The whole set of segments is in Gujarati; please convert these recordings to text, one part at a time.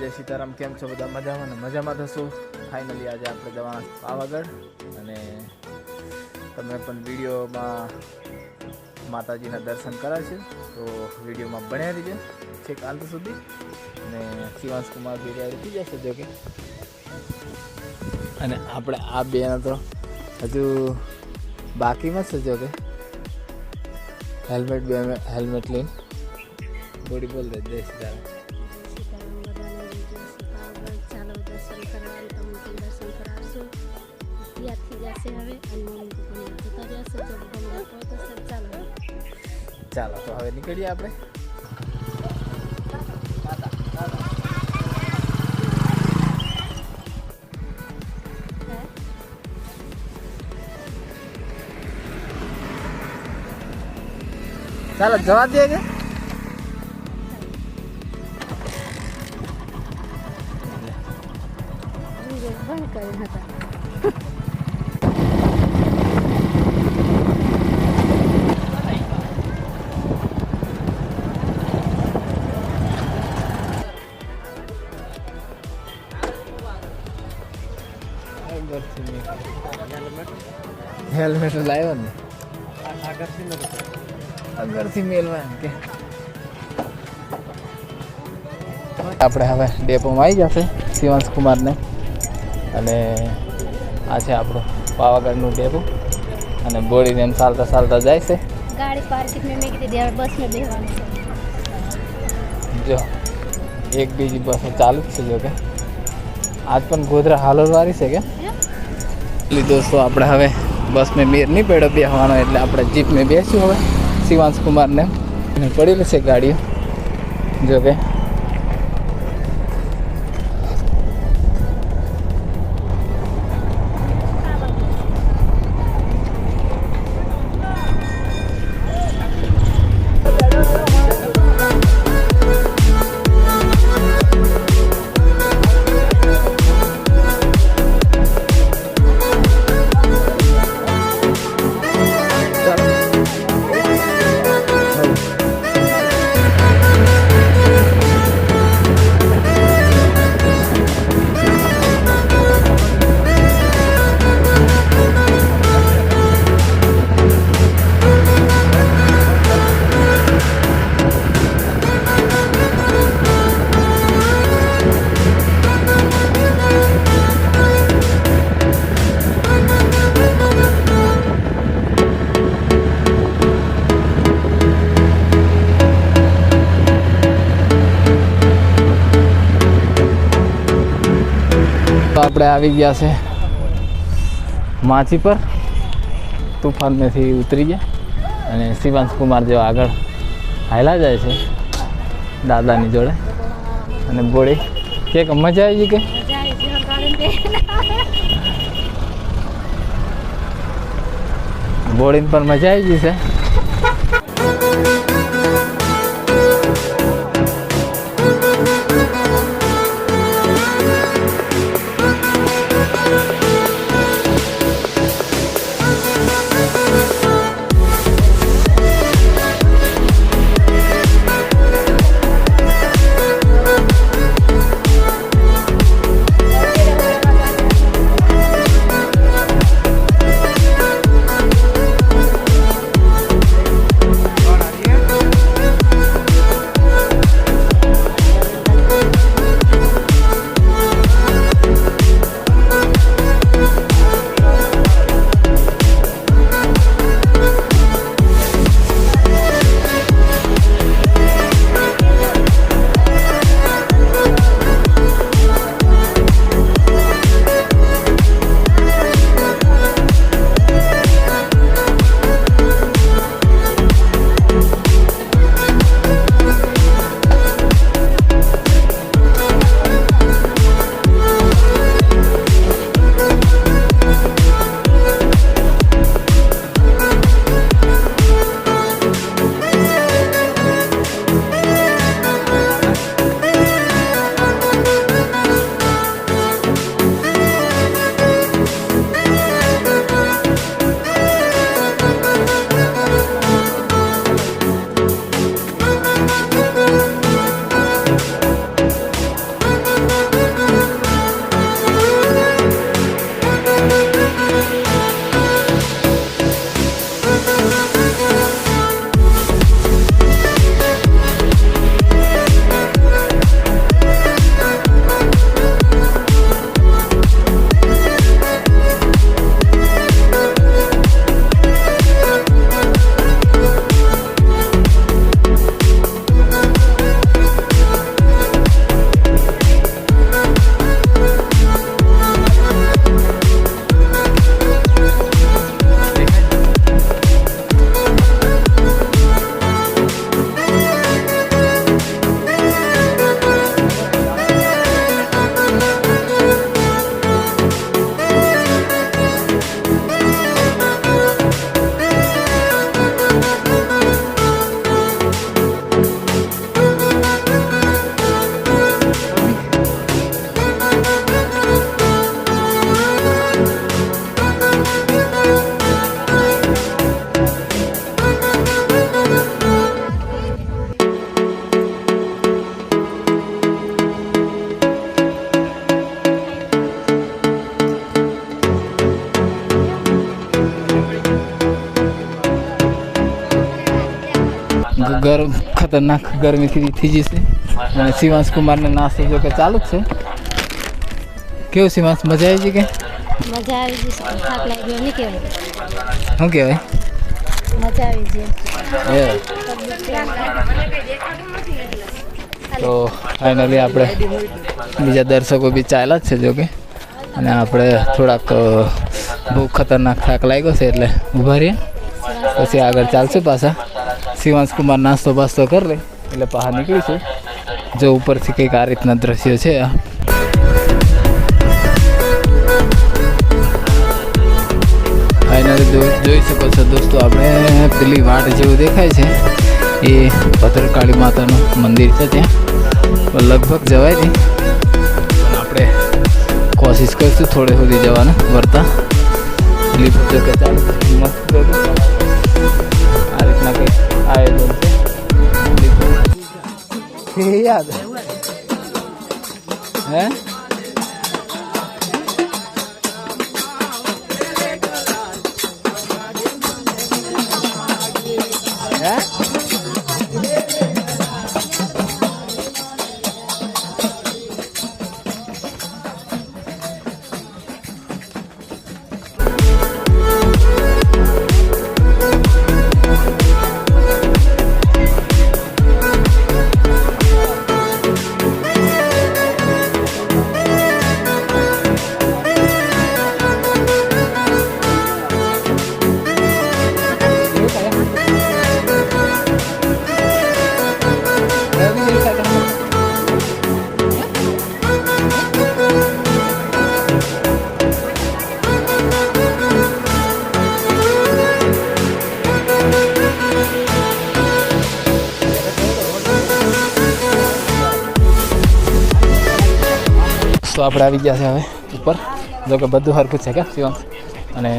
જય સીતારામ. કેમ છો બધા? મજામાં ને મજામાં થશું. ફાઇનલી આજે આપણે જવાના પાવાગઢ અને તમે પણ વિડીયોમાં માતાજીના દર્શન કરાશે તો વિડીયોમાં બન્યા રહીજો છેક અંત સુધી. અને શિવાંશ કુમાર બી રેડી થઈ જશે જો કે. અને આપણે આ બેન તો હજુ બાકીમાં છે જો કે. હેલ્મેટ લઈને બોડી બોલ દે જય સીતારામ. ચાલો તો હવે નીકળીએ આપણે. ચાલો જવા દે કે હેલ્મેટ લાવ્યો ને આગળથી મેલવા એમ કે આપણે હવે ડેપોમાં આવી જશે શિવાંશ કુમારને. અને આ છે આપણું પાવાગઢનું ડેપો અને બોડીને એમ ચાલતા ચાલતા જાય છે. गाड़ी पार्किंग में मैं कितनी देर बस में बेहवानी જો એક બીજી બસો ચાલુ જ છે જો કે આજ પણ ગોધરા હાલોલવાળી છે કે. એટલે દોસ્તો આપણે હવે બસમાં મેર નહીં પડ્યો બેસવાનો એટલે આપણે જીપમાં બેસ્યું હવે શિવાંશ કુમારને પડેલું છે ગાડીઓ જો કે. આપણે આવી ગયા છે માછી પર. તુફાનમાંથી ઉતરી ગયા અને શિવાંશ કુમાર જેવો આગળ હાયલા જાય છે દાદાની જોડે. અને બોડી કે મજા આવી ગઈ કે બોડીને પણ મજા આવી ગઈ છે. ગરમ ખતરનાક ગરમીથી થઈ જશે. અને શિવાંશ કુમારને નાસ્તો જો કે ચાલુ જ છે. કેવું શિવાંશ, મજા આવી છે કે? મજા આવી જશે. થાક લાગ્યો નહીં કહેવાય. શું કહેવાય? મજા આવી છે. તો ફાઇનલી આપણે બીજા દર્શકો બી ચાલ્યા જ છે જો કે. અને આપણે થોડાક બહુ ખતરનાક થાક લાગ્યો છે એટલે ઊભા રહીએ, પછી આગળ ચાલશું પાછા. શિવાંશ કુમાર નાસ્તો બાસ્તો કરી લે એટલે બહાર નીકળીશું. જો ઉપરથી કંઈક આ રીતના દ્રશ્યો છે. ફાઇનલી જોઈ શકો છો દોસ્તો, આપણે પેલી વાટ જેવું દેખાય છે એ ભદ્રકાળી માતાનું મંદિર છે. ત્યાં લગભગ જવાય નહીં, પણ આપણે કોશિશ કરીશું થોડે સુધી જવાના વર્તા. લીફ્ટ જો કે ચાલુ મસ્ત આ રીતના કંઈક આયોજન છે. યાદ હે તો આપણે આવી ગયા છે હવે ઉપર. જો કે બધું હરખું છે કે શિવાંશ, અને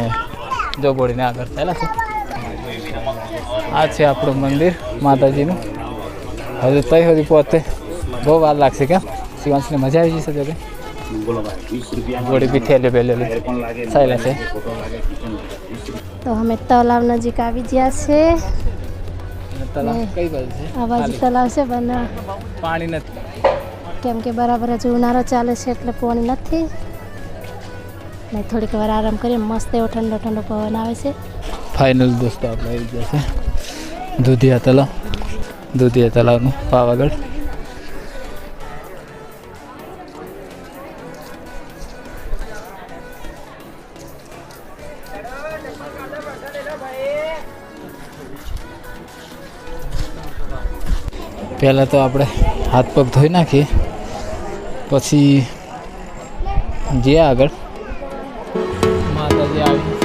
જો બોડીને આગળ થયેલા છે. આ છે આપણું મંદિર માતાજીનું. હજુ તઈ સુધી પહોંચતે બહુ વાર લાગશે કેમ? શિવાંશને મજા આવી જશે જો કે. બોડી બી થયેલી પહેલેલી થયેલા છે. તો અમે તલાવ નજીક આવી ગયા છે. તલાવ કઈ બાજુ છે? આ બાજુ તલાવ છે પણ પાણી નથી, કેમ કે બરાબર જ ઉનાળો ચાલે છે એટલે પાણી નથી. ને થોડીક વાર આરામ કરીએ. મસ્ત એવો ઠંડો ઠંડો પવન આવે છે. ફાઇનલ દોસ્તો આપણે આવી ગયા છે દૂધિયા તલાવ. દૂધિયા તલાવનું પાવાગઢ. પહેલાં તો આપણે હાથ પગ ધોઈ નાખીએ, પછી જઈએ આગળ. માતાજી આવી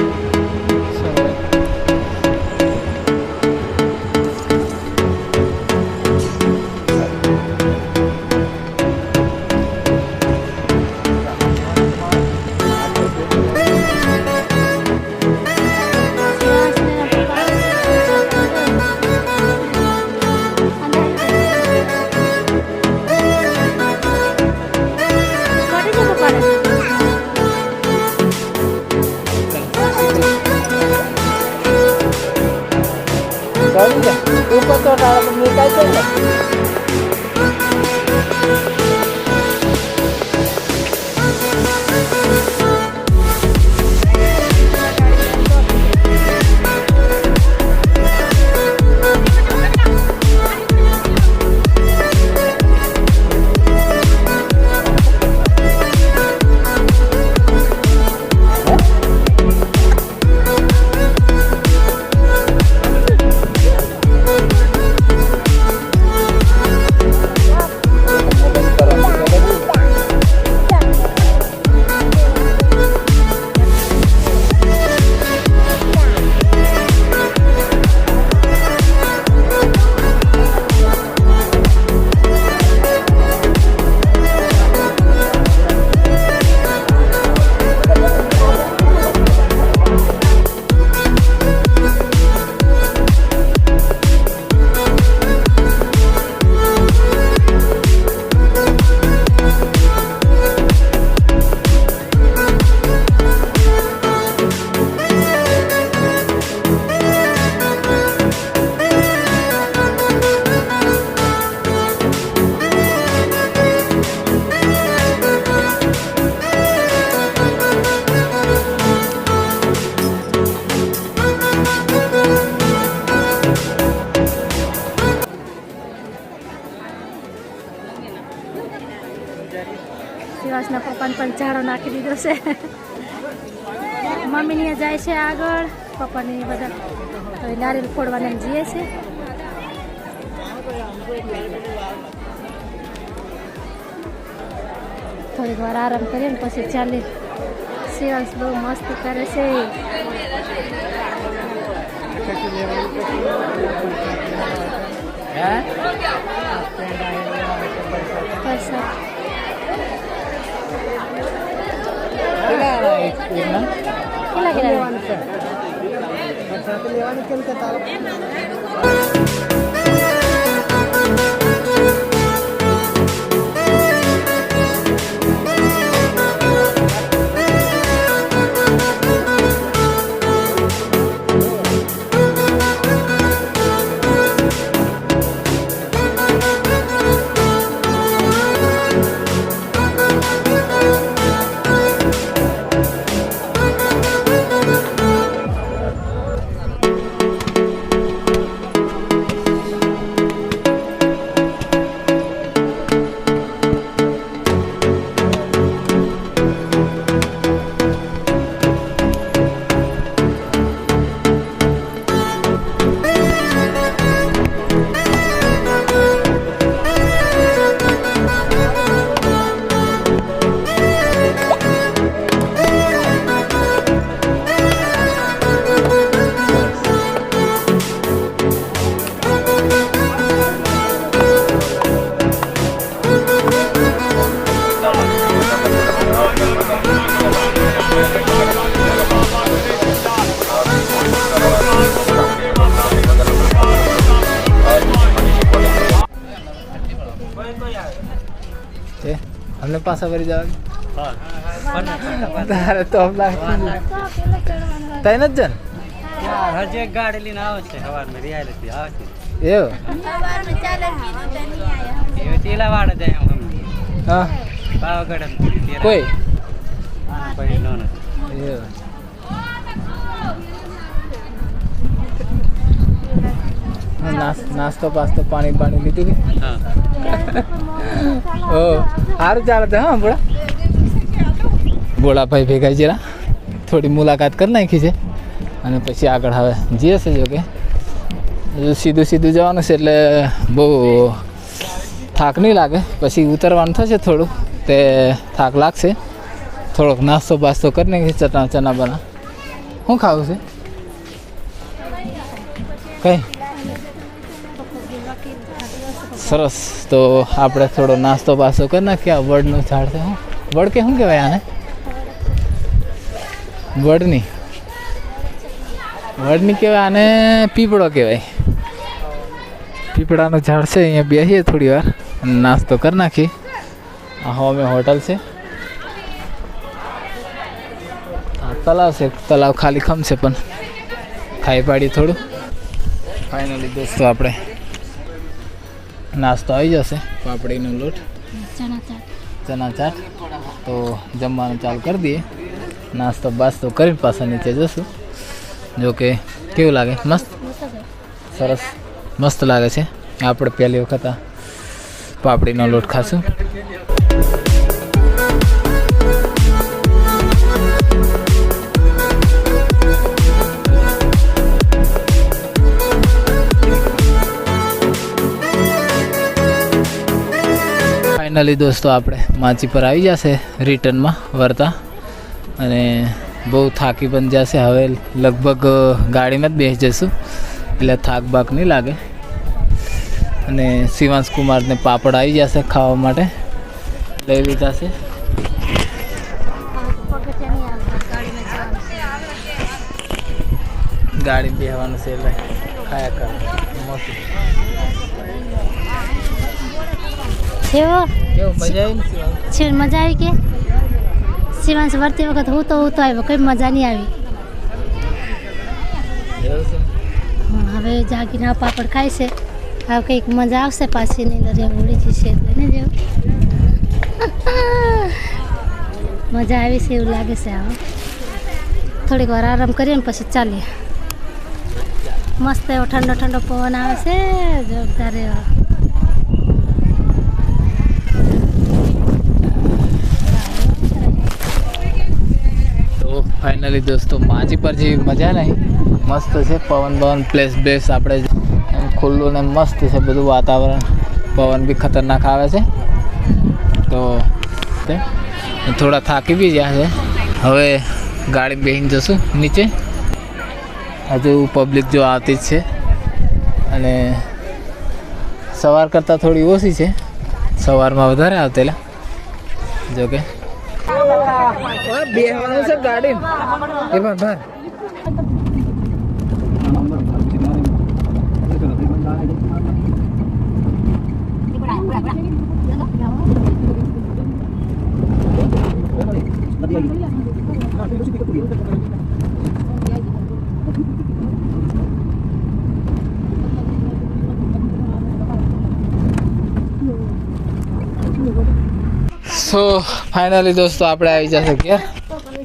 ઉપર તો નીકળે છે ને. પણ ચાળો નાખી દીધો છે. મમ્મીની જાય છે આગળ, પપ્પાની બધા તો નારિયેલ ફોડવાને જઈએ છે. થોડીક વાર આરામ કરીએ ને પછી ચાલી. શિવાંશ બહુ મસ્તી કરે છે. हमने पासा भरी जाओगे તારે તો તઈ નથી જન હજી એક ગાડી લઈને આવે છે સવારમાં રિયાલિટી આવે છે એવું એ તેલા વાળા જાય એમ હા પાવાગઢ કોઈ ભાઈ નો એવું નાસ્તો પાસ્તો પાણી લીધું કે હા ઓ સારું ચાલે તો હા ભોળાભાઈ ભેગા જરા થોડી મુલાકાત કરી નાખી છે અને પછી આગળ હવે જઈએ છે જો કે સીધું જવાનું છે એટલે બહુ થાક નહીં લાગે, પછી ઉતરવાનું થશે થોડું તે થાક લાગશે. થોડોક નાસ્તો બાસ્તો કરી નાખી ચના બના. શું ખાવું છે કઈ સરસ. તો આપણે થોડો નાસ્તો બાસ્તો કરી નાખીએ. આ વડનું ઝાડ છે. શું વડ કે શું કહેવાય આને? વડની કહેવાય આને, પીપળો કહેવાય. પીપળાનું ઝાડ છે. અહીંયા બેસીએ થોડી વાર અને નાસ્તો કરી નાખીએ. આ અમે હોટલ છે. આ તલાવ છે. તલાવ ખાલી ખમશે પણ ખાઈ પાડી થોડું. ફાઇનલી દોસ્તો આપણે નાસ્તો આવી જશે. પાપડીનો લોટ, ચણા ચાટ. તો જમવાનું ચાલુ કરી દઈએ. નાસ્તો બાસ્તો કરીને પાછા નીચે જશું. જો કે કેવું લાગે? મસ્ત, સરસ, મસ્ત લાગે છે. આપણે પહેલી વખત આ પાપડીનો લોટ ખાશું. ફાઇનલી દોસ્તો આપણે માચી પર આવી જશે રિટર્નમાં વળતા, અને બહુ થાકી પણ જશે. હવે લગભગ ગાડીમાં જ બેસી જઈશું એટલે થાક બાક નહીં લાગે. અને શિવાંશ કુમારને પાપડ આવી જશે ખાવા માટે, લઈ લીધા છે. ગાડી બેસવાનું છે એટલે ખાયા કર. મસ્ત. કેવું મજા આવી? છે મજા આવી કે શિવાંશ વળતી વખત હું તો આવ્યો, કઈ મજા નહીં આવી. હવે જાગીને પાપડ ખાય છે. હવે કંઈક મજા આવશે પાછી ની અંદર ઉડી જશે એટલે ને જેવું મજા આવી છે એવું લાગે છે. હવે થોડીક વાર આરામ કરીએ ને પછી ચાલીએ. મસ્ત એવો ઠંડો ઠંડો પવન આવે છે જોરદાર એવો. ફાઇનલી દોસ્તો માજી પર જેવી મજા નહીં, મસ્ત છે પવન પ્લેસ બેસ, આપણે એમ ખુલ્લું ને મસ્ત છે બધું વાતાવરણ, પવન બી ખતરનાક આવે છે. તો થોડા થાકી બી ગયા છે. હવે ગાડી બેસીને જશું નીચે. હજુ પબ્લિક જો આવતી જ છે અને સવાર કરતાં થોડી ઓછી છે, સવારમાં વધારે આવતેલા. જોકે બેહવાનું છે ગાડી એ ભાર. સો ફાઇનલી દોસ્તો આપણે આવી જશે ઘેર.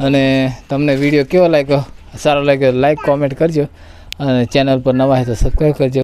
અને તમને વિડીયો કેવો લાગ્યો, સારો લાગ્યો લાઈક કોમેન્ટ કરજો અને ચેનલ પર નવા હોય તો સબસ્ક્રાઈબ કરજો.